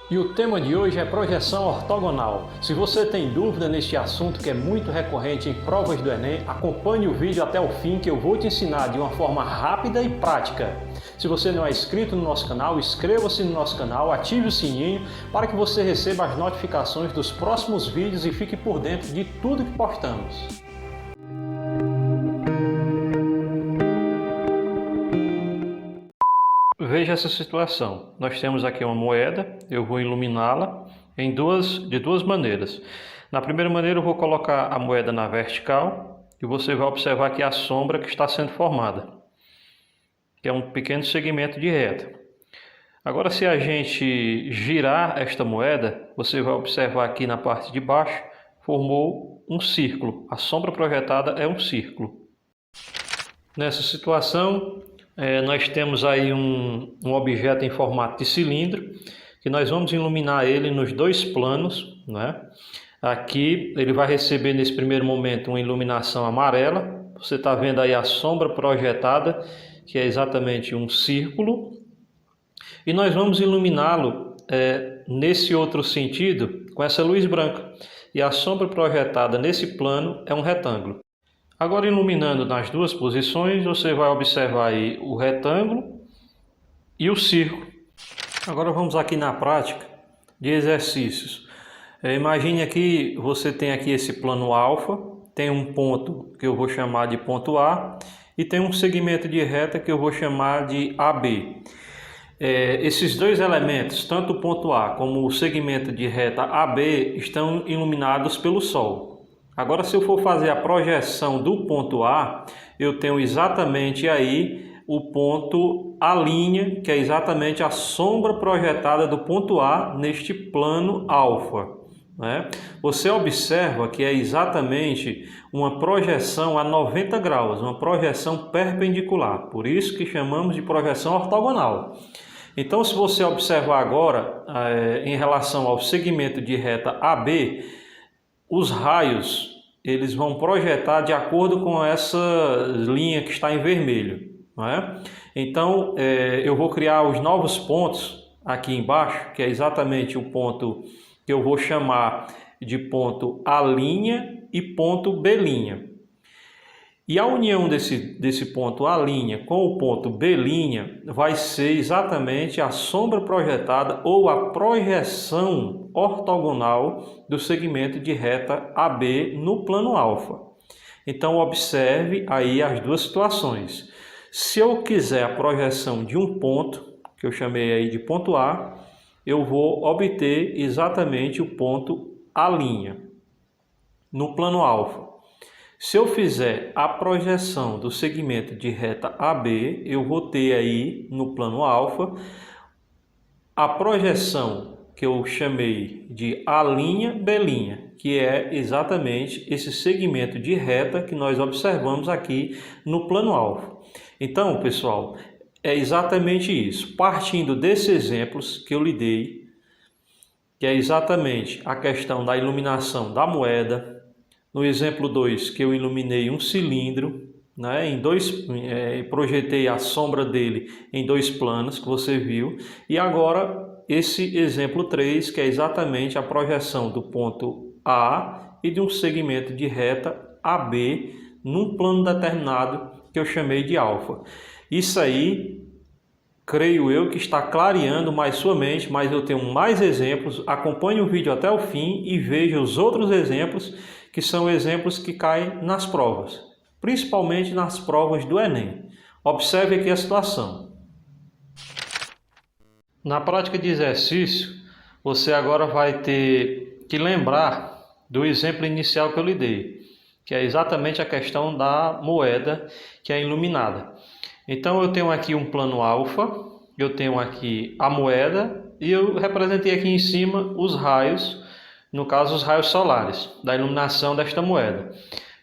E o tema de hoje é projeção ortogonal. Se você tem dúvida neste assunto que é muito recorrente em provas do Enem, acompanhe o vídeo até o fim que eu vou te ensinar de uma forma rápida e prática. Se você não é inscrito no nosso canal, inscreva-se no nosso canal, ative o sininho para que você receba as notificações dos próximos vídeos e fique por dentro de tudo que postamos. Veja essa situação. Nós temos aqui uma moeda, eu vou iluminá-la de duas maneiras. Na primeira maneira eu vou colocar a moeda na vertical e você vai observar aqui a sombra que está sendo formada, que é um pequeno segmento de reta. Agora, se a gente girar esta moeda, você vai observar aqui na parte de baixo, formou um círculo. A sombra projetada é um círculo. Nessa situação, nós temos aí um objeto em formato de cilindro, que nós vamos iluminar ele nos dois planos, né? Aqui ele vai receber nesse primeiro momento uma iluminação amarela. Você está vendo aí a sombra projetada, que é exatamente um círculo. E nós vamos iluminá-lo nesse outro sentido com essa luz branca. E a sombra projetada nesse plano é um retângulo. Agora, iluminando nas duas posições, você vai observar aí o retângulo e o círculo. Agora vamos aqui na prática de exercícios. Imagine aqui, você tem aqui esse plano alfa, tem um ponto que eu vou chamar de ponto A e tem um segmento de reta que eu vou chamar de AB. Esses dois elementos, tanto o ponto A como o segmento de reta AB, estão iluminados pelo Sol. Agora, se eu for fazer a projeção do ponto A, eu tenho exatamente aí o ponto A', que é exatamente a sombra projetada do ponto A neste plano alfa, né? Você observa que é exatamente uma projeção a 90 graus, uma projeção perpendicular, por isso que chamamos de projeção ortogonal. Então, se você observar agora, em relação ao segmento de reta AB, os raios eles vão projetar de acordo com essa linha que está em vermelho, não é? Então, eu vou criar os novos pontos aqui embaixo, que é exatamente o ponto que eu vou chamar de ponto A' e ponto B'. E a união desse ponto A' com o ponto B' vai ser exatamente a sombra projetada ou a projeção ortogonal do segmento de reta AB no plano alfa. Então, observe aí as duas situações. Se eu quiser a projeção de um ponto, que eu chamei aí de ponto A, eu vou obter exatamente o ponto A' no plano alfa. Se eu fizer a projeção do segmento de reta AB, eu vou ter aí no plano alfa a projeção que eu chamei de A'B', que é exatamente esse segmento de reta que nós observamos aqui no plano alfa. Então, pessoal, é exatamente isso. Partindo desses exemplos que eu lhe dei, que é exatamente a questão da iluminação da moeda. No exemplo 2, que eu iluminei um cilindro, né, projetei a sombra dele em dois planos, que você viu. E agora, esse exemplo 3, que é exatamente a projeção do ponto A e de um segmento de reta AB num plano determinado, que eu chamei de alfa. Isso aí, creio eu que está clareando mais sua mente, mas eu tenho mais exemplos. Acompanhe o vídeo até o fim e veja os outros exemplos, que são exemplos que caem nas provas, principalmente nas provas do Enem. Observe aqui a situação. Na prática de exercício, você agora vai ter que lembrar do exemplo inicial que eu lhe dei, que é exatamente a questão da moeda que é iluminada. Então, eu tenho aqui um plano alfa, eu tenho aqui a moeda e eu representei aqui em cima os raios, no caso os raios solares, da iluminação desta moeda.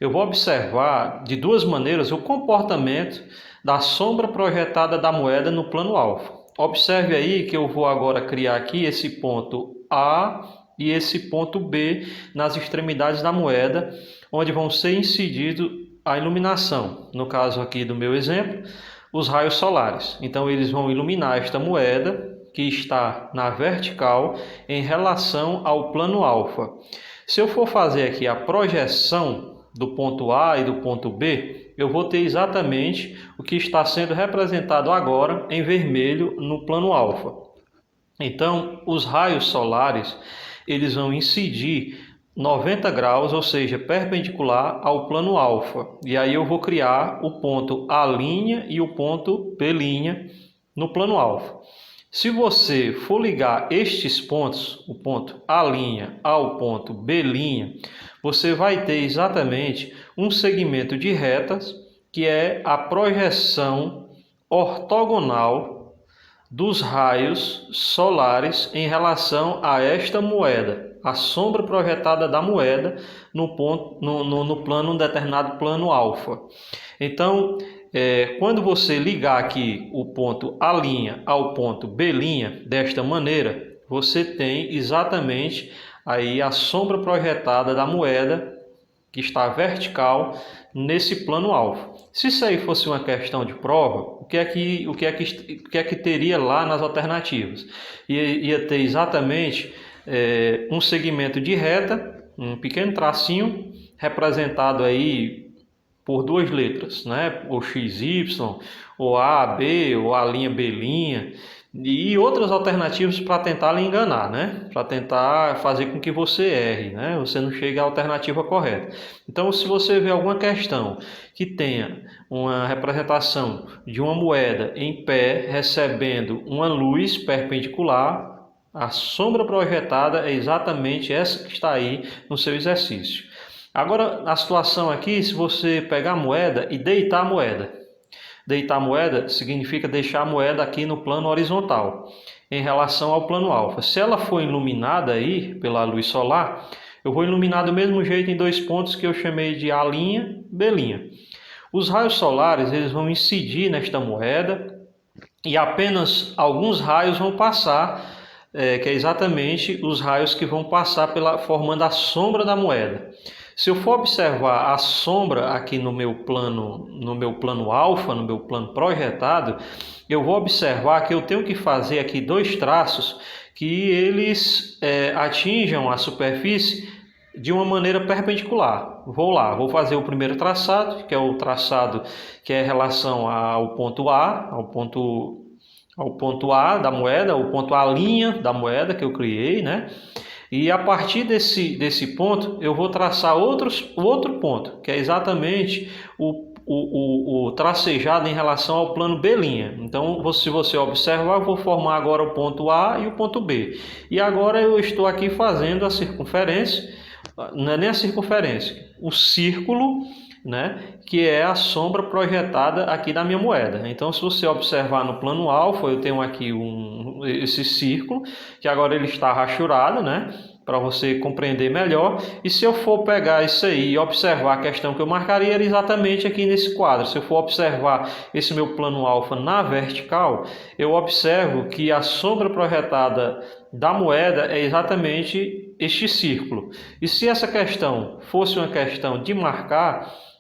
Eu vou observar de duas maneiras o comportamento da sombra projetada da moeda no plano alfa. Observe aí que eu vou agora criar aqui esse ponto A e esse ponto B nas extremidades da moeda, onde vão ser incididos a iluminação. No caso aqui do meu exemplo, os raios solares. Então eles vão iluminar esta moeda que está na vertical em relação ao plano alfa. Se eu for fazer aqui a projeção do ponto A e do ponto B, eu vou ter exatamente o que está sendo representado agora em vermelho no plano alfa. Então, os raios solares, eles vão incidir 90 graus, ou seja, perpendicular ao plano alfa. E aí eu vou criar o ponto A' e o ponto B' no plano alfa. Se você for ligar estes pontos, o ponto A' ao ponto B', você vai ter exatamente um segmento de retas, que é a projeção ortogonal dos raios solares em relação a esta moeda, a sombra projetada da moeda no plano, um determinado plano alfa. Então, quando você ligar aqui o ponto A' ao ponto B' desta maneira, você tem exatamente aí a sombra projetada da moeda que está vertical nesse plano alfa. Se isso aí fosse uma questão de prova, o que é que teria lá nas alternativas? Ia ter exatamente um segmento de reta, um pequeno tracinho representado aí por duas letras, né? Ou XY, ou A, B, ou A', B', e outras alternativas para tentar lhe enganar, né? Para tentar fazer com que você erre, né? Você não chegue à alternativa correta. Então, se você vê alguma questão que tenha uma representação de uma moeda em pé recebendo uma luz perpendicular, a sombra projetada é exatamente essa que está aí no seu exercício. Agora, a situação aqui, se você pegar a moeda e deitar a moeda. Deitar a moeda significa deixar a moeda aqui no plano horizontal, em relação ao plano alfa. Se ela for iluminada aí pela luz solar, eu vou iluminar do mesmo jeito em dois pontos que eu chamei de A', B'. Os raios solares, eles vão incidir nesta moeda e apenas alguns raios vão passar, que é exatamente os raios que vão passar formando a sombra da moeda. Se eu for observar a sombra aqui no meu plano alfa, no meu plano projetado, eu vou observar que eu tenho que fazer aqui dois traços que eles atinjam a superfície de uma maneira perpendicular. Vou fazer o primeiro traçado, que é o traçado que é em relação ao ponto A, ao ponto A da moeda, o ponto A' da moeda que eu criei, né? E a partir desse ponto, eu vou traçar outro ponto, que é exatamente o tracejado em relação ao plano B'. Então, se você observar, eu vou formar agora o ponto A e o ponto B. E agora eu estou aqui fazendo a circunferência, não é nem a circunferência, o círculo, né, que é a sombra projetada aqui da minha moeda. Então, se você observar no plano alfa, eu tenho aqui esse círculo, que agora ele está rachurado, né, para você compreender melhor. E se eu for pegar isso aí e observar a questão que eu marcaria, era exatamente aqui nesse quadro. Se eu for observar esse meu plano alfa na vertical, eu observo que a sombra projetada da moeda é exatamente este círculo. E se essa questão fosse uma questão de marcar,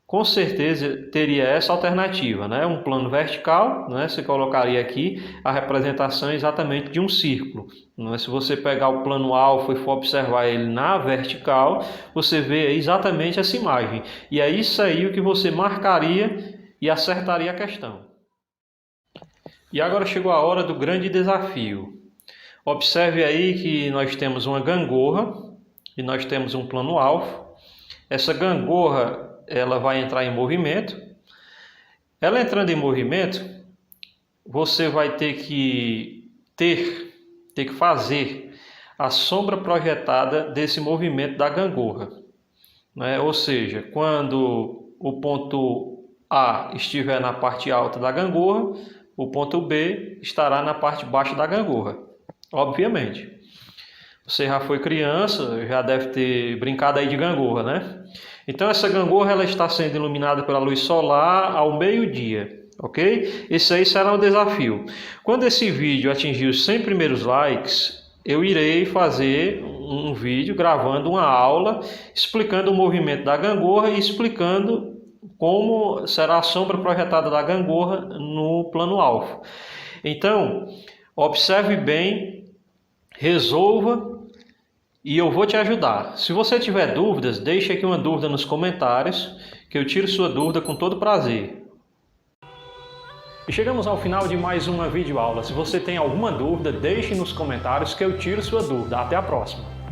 com certeza teria essa alternativa, né? Um plano vertical, né? Você colocaria aqui a representação exatamente de um círculo. Né? Se você pegar o plano alfa e for observar ele na vertical, você vê exatamente essa imagem. E é isso aí o que você marcaria e acertaria a questão. E agora chegou a hora do grande desafio. Observe aí que nós temos uma gangorra e nós temos um plano alfa. Essa gangorra, ela vai entrar em movimento. Ela entrando em movimento, você vai ter que fazer a sombra projetada desse movimento da gangorra, né? Ou seja, quando o ponto A estiver na parte alta da gangorra, o ponto B estará na parte baixa da gangorra, obviamente. Você já foi criança, já deve ter brincado aí de gangorra, né? Então essa gangorra ela está sendo iluminada pela luz solar ao meio-dia, ok? Esse aí será um desafio. Quando esse vídeo atingir os 100 primeiros likes, eu irei fazer um vídeo gravando uma aula explicando o movimento da gangorra e explicando como será a sombra projetada da gangorra no plano alfa. Então, Observe bem, resolva e eu vou te ajudar. Se você tiver dúvidas, deixe aqui uma dúvida nos comentários, que eu tiro sua dúvida com todo prazer. E chegamos ao final de mais uma videoaula. Se você tem alguma dúvida, deixe nos comentários que eu tiro sua dúvida. Até a próxima!